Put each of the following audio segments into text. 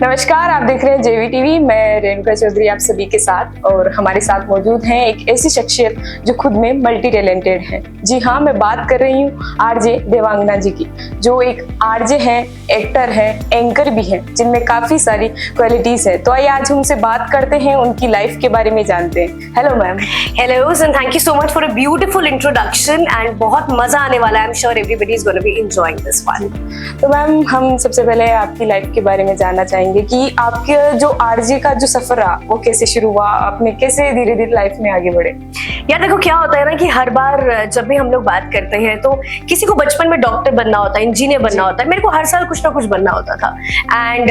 नमस्कार, आप देख रहे हैं जेवी टीवी। मैं रेणुका चौधरी आप सभी के साथ, और हमारे साथ मौजूद हैं एक ऐसी शख्सियत जो खुद में मल्टी टैलेंटेड है। जी हाँ, मैं बात कर रही हूँ आरजे देवांगना जी की, जो एक आरजे हैं, एक्टर हैं, एंकर भी हैं, जिनमें काफी सारी क्वालिटीज है। तो आइए आज उनसे बात करते हैं, उनकी लाइफ के बारे में जानते हैं। Hello ma'am. Hello and thank you so much for a beautiful introduction and बहुत मजा आने वाला है। I am sure everybody is gonna be enjoying this one. तो मैम, हम सबसे पहले आपकी लाइफ के बारे में जानना चाहेंगे कि आपके जो आरजे का जो सफर रहा वो कैसे शुरू हुआ, आपने कैसे धीरे धीरे लाइफ में आगे बढ़े। यार देखो, क्या होता है ना कि हर बार जब भी हम लोग बात करते हैं तो किसी को बचपन में डॉक्टर बनना होता है, इंजीनियर बनना होता है। मेरे को हर साल कुछ ना कुछ बनना होता था एंड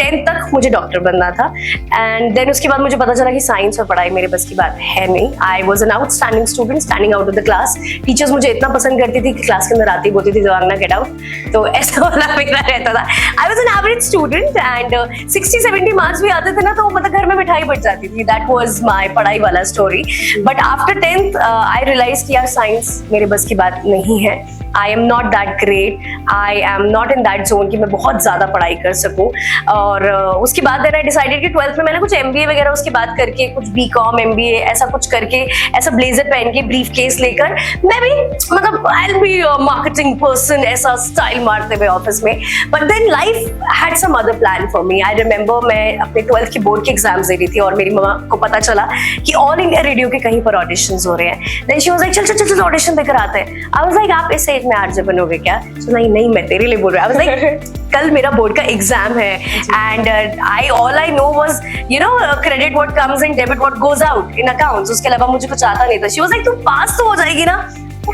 10th तक मुझे डॉक्टर बनना था। एंड देन उसके बाद मुझे पता चला कि साइंस और पढ़ाई मेरे बस की बात है नहीं। I was an outstanding student, standing out of the class. Teachers मुझे इतना पसंद करती थी कि क्लास के अंदर आती बोलती थी देवांगना गेट आउट। तो ऐसा वाला मेरा रहता था। I was an average student and 60-70 marks भी आते थे ना, तो मतलब घर में मिठाई बच जाती थी। दैट वाज माय पढ़ाई वाला story. But after 10th I realise कि यार साइंस मेरे बस की बात नहीं है। I am not that great, I am not in that zone कि मैं बहुत ज्यादा पढ़ाई कर सकूं। और उसके बाद देन आई डिसाइडेड कि 12th में मैंने कुछ MBA वगैरह उसके बाद करके, कुछ BCom MBA ऐसा कुछ करके, ऐसा ब्लेजर पहन के, ब्रीफ केस लेकर मैं भी मतलब I will be a marketing person, ऐसा स्टाइल मारते हुए ऑफिस में। But then life had some other plan for me. I remember मैं अपने 12th की बोर्ड के एग्जाम्स दे रही थी और मेरी मम्मा को पता चला कि ऑल इंडिया रेडियो के कहीं पर ऑडिशंस हो रहे हैं। देन शी वाज लाइक चल चल चल ऑडिशन देकर आते हैं। आई वाज लाइक आप इस एज में आरजे बनोगे क्या? So, नहीं मैं तेरे लिए बोल रहा हूँ। आई वाज लाइक कल मेरा बोर्ड का एग्जाम है and all I know was credit what comes in, debit what goes out in accounts. उसके अलावा मुझे कुछ आता नहीं था। शी वाज लाइक तू पास तो हो जाएगी ना?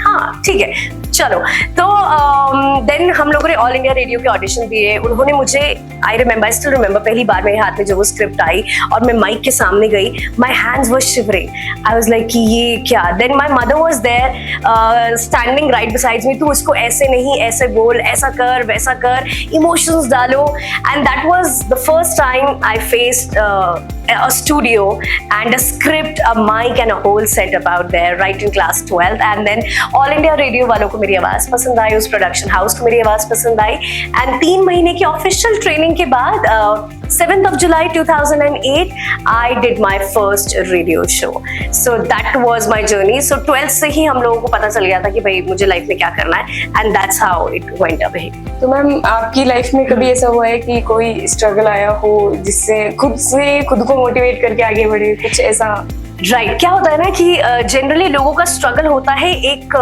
हाँ ठीक है चलो। तो देन हम लोगों ने ऑल इंडिया रेडियो के ऑडिशन दिए। उन्होंने मुझे, आई स्टिल रिमेंबर, पहली बार मेरे हाथ में जब वो स्क्रिप्ट आई और मैं माइक के सामने गई, my hands were shivering. I was like कि ये क्या। Then my mother was there standing right besides me, तू इसको ऐसे नहीं, ऐसे बोल, ऐसा कर, वैसा कर, इमोशंस डालो। And that was the first time I faced a studio and a script, a mic and a whole setup out there right in class 12th. And then All India Radio वालों को मेरी आवाज पसंद आई, उस production house को मेरी आवाज पसंद आई। एंड 3 महीने की ऑफिशियल ट्रेनिंग के बाद 7th of July 2008 I did my first radio show. So that was my journey. So 12th से ही हम लोगों को पता चल गया था कि भाई मुझे लाइफ में क्या करना है, and that's how it went away. तो मैम, आपकी लाइफ में कभी ऐसा हुआ है कि कोई स्ट्रगल आया हो जिससे खुद को मोटिवेट करके आगे बढ़े, कुछ ऐसा? राइट क्या होता है ना कि जनरली लोगों का स्ट्रगल होता है एक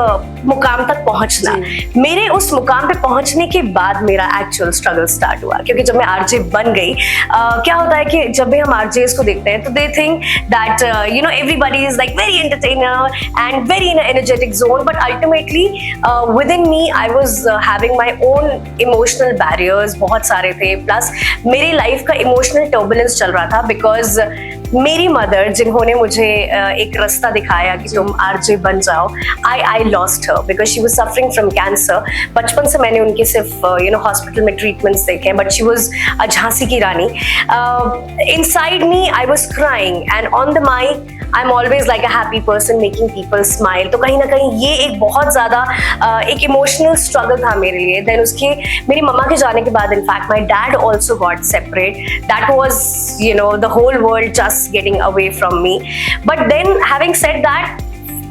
मुकाम तक पहुंचना। मेरे उस मुकाम पे पहुंचने के बाद मेरा एक्चुअल स्ट्रगल स्टार्ट हुआ, क्योंकि जब मैं आरजे बन गई, क्या होता है कि जब भी हम आरजेस को देखते हैं तो they think that everybody is like very entertainer and very in energetic zone. But ultimately with in me I was having my own emotional barriers, बहुत सारे थे। प्लस मेरी लाइफ का इमोशनल टर्बुलेंस चल रहा था, बिकॉज मेरी मदर जिन्होंने मुझे एक रास्ता दिखाया कि तुम आरजे बन जाओ, I lost her because she was suffering from cancer. बचपन से मैंने उनके सिर्फ हॉस्पिटल में ट्रीटमेंट्स देखे, बट शी वाज झांसी की रानी। Inside me I was crying and on the mic I am always like a happy person making people smile. तो कहीं ना कहीं ये एक बहुत ज्यादा एक इमोशनल स्ट्रगल था मेरे लिए। देन उसके मेरी मम्मा के जाने के बाद in fact my dad also got separate. That was the whole world just getting away from me. But then having said that,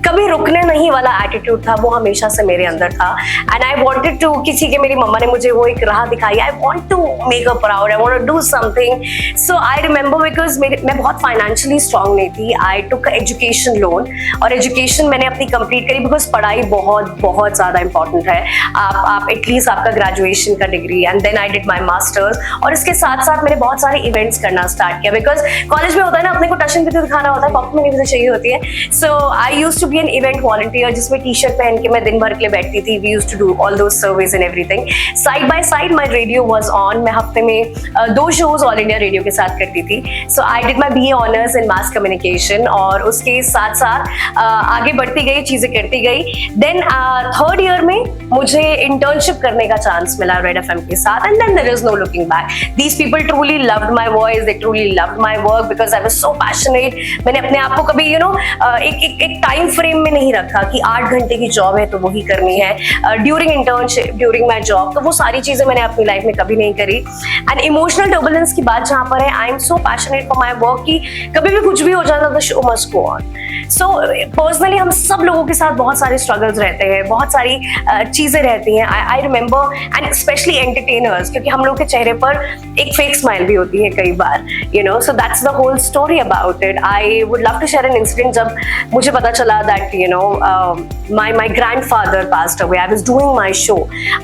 कभी रुकने नहीं वाला एटीट्यूड था, वो हमेशा से मेरे अंदर था। एंड आई वॉन्टेड टू, किसी के, मेरी मम्मा ने मुझे वो एक राह दिखाई, I want to make a proud, I want to do something. So I remember because मैं बहुत फाइनेंशियली स्ट्रांग नहीं थी, आई टुक एजुकेशन लोन और एजुकेशन मैंने अपनी कंप्लीट करी, बिकॉज पढ़ाई बहुत बहुत ज़्यादा इंपॉर्टेंट है। आप एटलीस्ट आपका ग्रेजुएशन का degree, and then I did my masters. और इसके साथ साथ मैंने बहुत सारे इवेंट्स करना स्टार्ट किया, बिकॉज कॉलेज में होता है ना, अपने को टशन भी तो दिखाना होता है, पॉकेट मनी भी तो चाहिए होती है। So I used to be an event volunteer, जिसमें टी-शर्ट पहन के मैं दिन भर के लिए बैठती थी। We used to do all those surveys and everything. Side by side my radio was on. मैं हफ्ते में 2 शोज ऑल इंडिया रेडियो के साथ करती थी। So I did my BA honours in mass communication, और उसके साथ साथ आगे बढ़ती गई, चीजें करती गई। देन 3rd ईयर में मुझे इंटर्नशिप करने का चांस मिला रेड FM के साथ, and then there is no looking back. These people truly loved my voice, they truly loved my work, because I was so passionate. मैंने अपने आप को कभी एक टाइम फ्रेम में नहीं रखा कि 8 घंटे की जॉब है तो वही करनी है, during internship, during my job, तो वो सारी चीजें मैंने अपनी लाइफ में कभी नहीं करी। एंड इमोशनल टर्बुलेंस की बात जहाँ पर है, I am so passionate for my work कि कभी भी कुछ भी हो जाता the show must go on. So personally हम सब लोगों के साथ बहुत सारे स्ट्रगल्स रहते हैं, बहुत सारी चीजें रहती हैं। I remember, and specially entertainers, क्योंकि हम लोग के चेहरे पर एक फेक स्माइल भी होती है कई बार, you know, so that's the whole story about it. I would love to share an incident जब मुझे पता चला that you know my grandfather passed away. I was doing my show.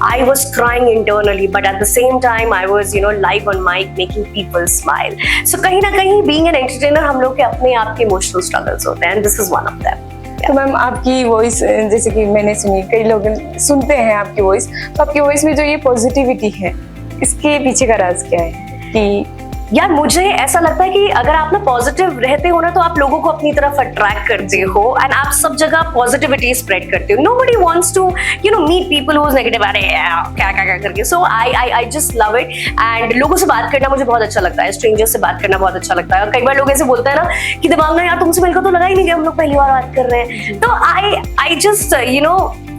I was crying internally, but at the same time I was, you know, live on mic making people smile. So कहीं ना कहीं being an entertainer हम लोग के अपने आप के emotional struggles होते हैं, and this is one of them. तो मैम आपकी वॉइस जैसे कि मैंने सुनी, कई लोग सुनते हैं आपकी वॉइस, तो आपकी वॉइस में जो ये पॉजिटिविटी है, इसके पीछे का राज क्या है? कि यार मुझे ऐसा लगता है कि अगर आप ना पॉजिटिव रहते हो ना तो आप लोगों को अपनी तरफ अट्रैक्ट करते हो, एंड आप सब जगह पॉजिटिविटी स्प्रेड करते हो। Nobody wants to you know meet people who is negative, अरे क्या क्या क्या करके। So I just love it, and लोगों से बात करना मुझे बहुत अच्छा लगता है, स्ट्रेंजर्स से बात करना बहुत अच्छा लगता है। कई बार लोग ऐसे बोलते हैं ना कि दिमाग में यार तुमसे मिलकर तो लगा ही नहीं कि हम लोग पहली बार बात कर रहे हैं। तो I just you know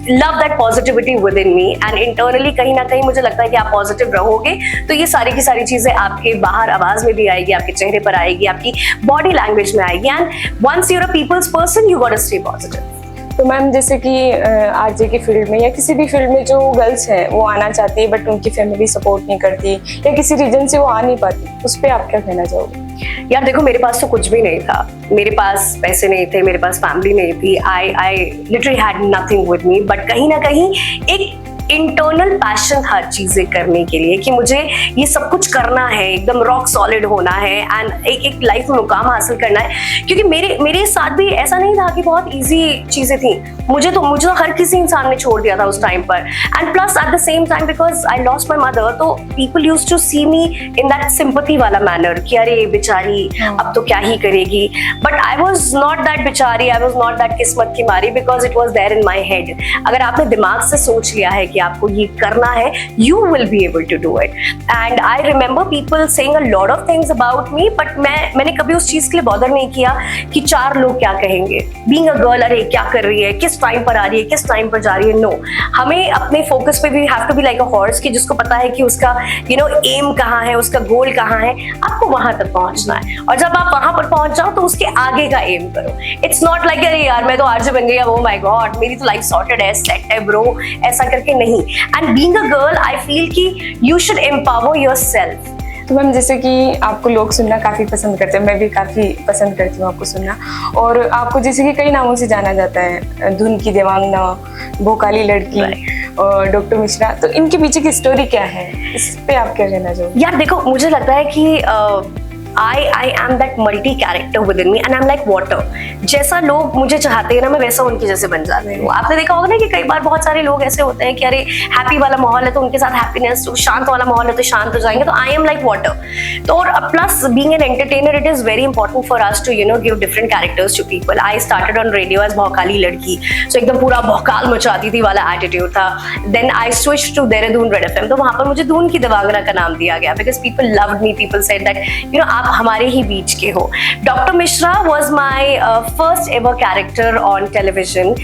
love that positivity within me, and internally कहीं ना कहीं मुझे लगता है कि आप पॉजिटिव रहोगे तो ये सारी की सारी चीजें आपके बाहर आवाज में भी आएगी, आपके चेहरे पर आएगी, आपकी बॉडी लैंग्वेज में आएगी, and once you are a people's person you got to stay positive. तो मैम जैसे कि आरजे की फील्ड में या किसी भी फील्ड में जो गर्ल्स हैं वो आना चाहती है बट उनकी फैमिली सपोर्ट नहीं करती या किसी रीजन से वो आ नहीं पाती, उस पर आप क्या कहना चाहोगे? यार देखो, मेरे पास तो कुछ भी नहीं था, मेरे पास पैसे नहीं थे, मेरे पास फैमिली नहीं थी, I literally had nothing with me, but कहीं ना कहीं एक इंटरनल पैशन था चीजें करने के लिए कि मुझे ये सब कुछ करना है, एकदम रॉक सॉलिड होना है, एंड एक लाइफ में मुकाम हासिल करना है। क्योंकि मेरे साथ भी ऐसा नहीं था कि बहुत इजी चीजें थी, मुझे तो हर किसी इंसान ने छोड़ दिया था उस टाइम पर, and plus at the same time because I lost my mother, तो people used to see me in that sympathy वाला मैनर कि अरे बेचारी अब तो क्या ही करेगी, but I was not that बेचारी, आई वॉज नॉट दैट किस्मत की मारी, because it was there in my head. अगर आपने दिमाग से सोच लिया है कि आपको ये करना है, you will be able to do it. And I remember people saying a lot of things about me, but मैंने कभी उस चीज के लिए बॉदर नहीं किया कि 4 लोग क्या कहेंगे। Being a girl, अरे क्या कर रही है, किस टाइम पर आ रही है, किस टाइम पर जा रही है, नो। हमें अपने फोकस पे भी have to be like a horse कि जिसको पता है कि उसका you know एम कहाँ है, उसका गोल कहाँ है, आपको वहां तक पहुंचना है, और जब आप वहां पर पहुंच जाओ तो उसके आगे का एम करो। इट्स नॉट लाइक अरे यार मैं तो आरजे बन गई, oh my god मेरी तो लाइफ सॉर्टेड है, सेट है ब्रो, ऐसा करके नहीं। And being a girl, I feel कि you should empower yourself. तो मैम जैसे कि आपको लोग सुनना काफ़ी पसंद करते हैं, मैं भी काफ़ी पसंद करती हूँ आपको सुनना, और आपको जैसे कि कई नामों से जाना जाता है, धुन की देवांगना, भोकाली लड़की, और डॉक्टर मिश्रा, तो इनके पीछे की स्टोरी क्या है, इस पे आप क्या कहना चाहोगे? यार देखो, मुझे लगता है कि I am that multi character within me and I'm like water. जैसा लोग मुझे चाहते हैं ना, मैं वैसा उनके जैसे बन जाती हूँ। आपने देखा होगा ना कि कई बार बहुत सारे लोग ऐसे होते हैं कि अरे हैप्पी वाला माहौल है तो उनके साथ हैप्पीनेस, शांत वाला माहौल है तो शांत हो जाएंगे, तो आई एम लाइक वाटर। तो और plus being an entertainer it is very important for us to you know give different characters to people. I started on radio as भौकाली लड़की, सो एकदम पूरा भौकाल मचाती थी वाला एटीट्यूड था। Then I switch to Dehradun red FM, तो वहां पर मुझे धून की देवांगना का नाम दिया गया because people loved me, people said that you know आप हमारे ही बीच के हो। Doctor Mishra was my first ever character on television.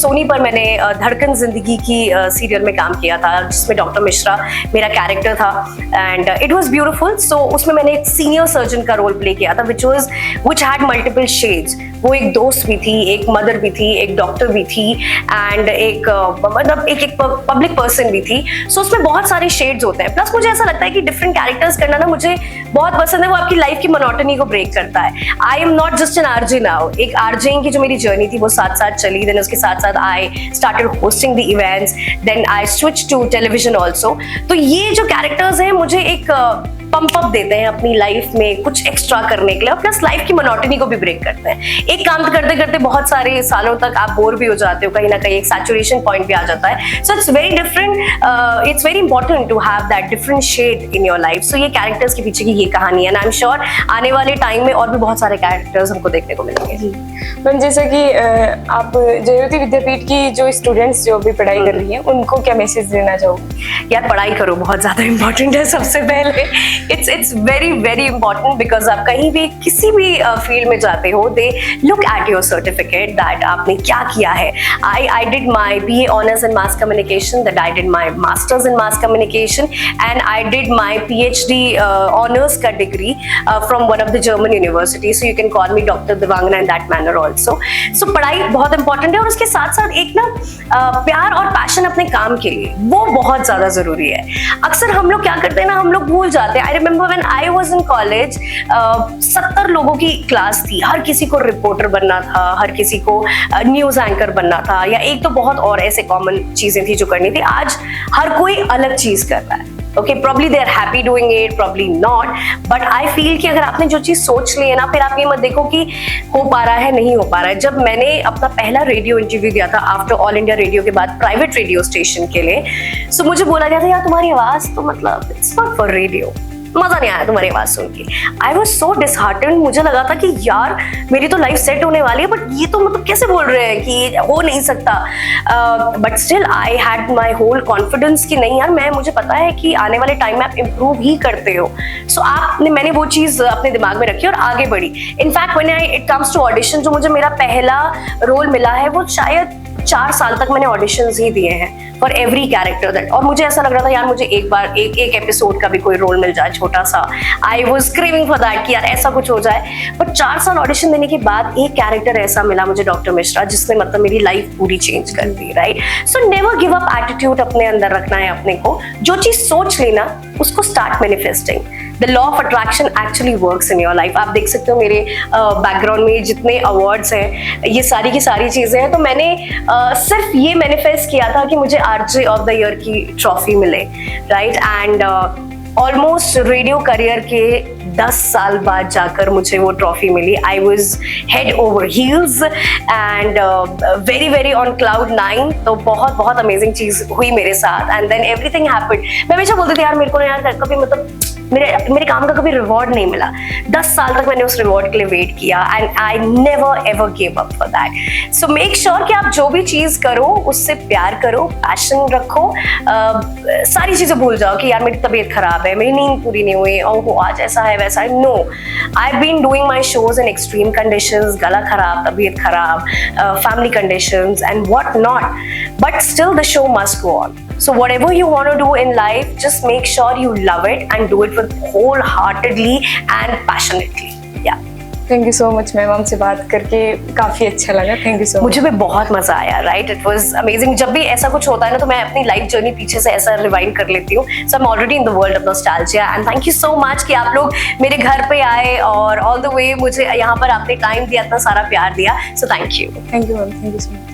Sony पर मैंने धड़कन जिंदगी की सीरियल में काम किया था जिसमें डॉक्टर मिश्रा मेरा कैरेक्टर था, एंड इट वॉज ब्यूटिफुल। सो उसमें मैंने एक सीनियर सर्जन का रोल प्ले किया था विच हैड मल्टीपल शेड्स। वो एक दोस्त भी थी, एक मदर भी थी, एक डॉक्टर भी थी, एंड एक मतलब एक पब्लिक पर्सन भी थी। सो उसमें बहुत सारे शेड्स होते हैं। प्लस मुझे ऐसा लगता है कि डिफरेंट कैरेक्टर्स करना ना मुझे बहुत पसंद है, वो आपकी लाइफ की मोनोटनी को ब्रेक करता है। I am not just an RJ now, एक आरजे की जो मेरी जर्नी थी वो साथ साथ चली, देन उसके साथ साथ I started hosting the events, then I switch to television also. तो ये जो कैरेक्टर्स हैं मुझे एक पंप अप देते हैं अपनी लाइफ में कुछ एक्स्ट्रा करने के लिए, और प्लस लाइफ की मोनोटनी को भी ब्रेक करते हैं। एक काम करते करते बहुत सारे सालों तक आप बोर भी हो जाते हो, कहीं ना कहीं एक सैचुरेशन पॉइंट भी आ जाता है। So it's very different, it's very important to have that different shade in your life. So ये कैरेक्टर्स के पीछे की ये कहानी है, एंड आई एम श्योर आने वाले टाइम में और भी बहुत सारे कैरेक्टर्स हमको देखने को मिलेंगे। मैम जैसा कि आप जयवती विद्यापीठ की जो स्टूडेंट्स जो भी पढ़ाई कर रही हैं उनको क्या मैसेज देना चाहोगे? यार पढ़ाई करो, बहुत ज्यादा इंपॉर्टेंट है सबसे पहले, it's very very important, because आप कहीं भी किसी भी फील्ड में जाते हो, they look at your certificate that आपने क्या किया है. I did my BA honors in mass communication, that I did my masters in mass communication, and I did my PhD honors का degree from one of the German universities. So you can call me Dr. Devangana in that manner also. So पढ़ाई बहुत important है, और उसके साथ साथ एक ना प्यार और पैशन अपने काम के लिए, वो बहुत ज्यादा जरूरी है. अक्सर हम लोग क्या करते हैं ना, हम लोग भूल जाते हैं. I remember when I was in college, 70 लोगों की क्लास थी, हर किसी को रिपोर्टर बनना था, हर किसी को न्यूज एंकर बनना था, या एक तो बहुत और ऐसे कॉमन चीजें थी जो करनी थी. आज हर कोई अलग चीज कर रहा है. Okay, probably they are happy doing it, probably not, but I feel कि अगर आपने जो चीज सोच ली है ना, फिर आप ये मत देखो कि हो पा रहा है नहीं हो पा रहा है. जब मैंने अपना पहला रेडियो इंटरव्यू दिया था आफ्टर ऑल इंडिया रेडियो के बाद प्राइवेट रेडियो स्टेशन के लिए, सो मुझे बोला गया था यार तुम्हारी आवाज तो मतलब इट्स नॉट फॉर रेडियो, मजा नहीं आया तुम्हारी आवाज सुन के. I was so disheartened. मुझे लगा था कि यार मेरी तो लाइफ सेट होने वाली है, बट ये तो मतलब कैसे बोल रहे हैं कि हो नहीं सकता. But still I had my whole confidence कि नहीं यार, मुझे पता है कि आने वाले टाइम में आप इम्प्रूव ही करते हो. सो मैंने वो चीज अपने दिमाग में रखी और आगे बढ़ी. In fact when it comes to audition, जो मुझे मेरा पहला रोल मिला है, वो शायद 4 साल तक मैंने ऑडिशंस ही दिए हैं फॉर एवरी कैरेक्टर दैट. और मुझे ऐसा लग रहा था यार मुझे एक बार एक एपिसोड का भी कोई रोल मिल जाए छोटा सा. I was craving for that कि यार ऐसा कुछ हो जाए. बट 4 साल ऑडिशन देने के बाद एक कैरेक्टर ऐसा मिला मुझे, डॉक्टर मिश्रा, जिसने मतलब मेरी लाइफ पूरी चेंज कर दी. Right, so never give up attitude अपने अंदर रखना है. अपने को जो चीज सोच लेना, उसको start manifesting. The law of attraction actually works in your life. आप देख सकते हो मेरे बैकग्राउंड में जितने अवार्ड्स हैं, ये सारी की सारी चीजें हैं, तो मैंने सिर्फ ये मैनिफेस्ट किया था कि मुझे आरजे ऑफ द ईयर की ट्रॉफी मिले. Right, and almost radio career के 10 साल बाद जाकर मुझे वो ट्रॉफी मिली. I was head over heels and very very on cloud 9. तो बहुत बहुत अमेजिंग चीज हुई मेरे साथ, एंड देन एवरीथिंग हैपेंड. मैं हमेशा बोलती थी यार मेरे को यार कभी मतलब मेरे काम का कभी रिवॉर्ड नहीं मिला. 10 साल तक मैंने उस रिवॉर्ड के लिए वेट किया, and I never ever give up for that. So make sure कि आप जो भी चीज करो उससे प्यार करो, पैशन रखो. सारी चीजें भूल जाओ कि यार मेरी तबीयत खराब है, मेरी नींद पूरी नहीं हुई, ओहो आज ऐसा है वैसा है. No, I have been doing my shows in extreme conditions, गला खराब, तबीयत खराब, family conditions and what not, but still the show must go on. So whatever you want to do in life, just make sure you love it and do it with wholeheartedly and passionately. Yeah. Thank you so much ma'am, हमसे बात करके काफी अच्छा लगा. Thank you so much. मुझे भी बहुत मजा आया. Right, it was amazing. जब भी ऐसा कुछ होता है ना, तो मैं अपनी लाइफ जर्नी पीछे से ऐसा रिवाइंड कर लेती हूँ. So I am already in the world of nostalgia, and thank you so much कि आप लोग मेरे घर पे आए और ऑल द वे मुझे यहाँ पर आपने टाइम दिया, इतना सारा प्यार दिया. So thank you. Thank you ma'am, thank you so much.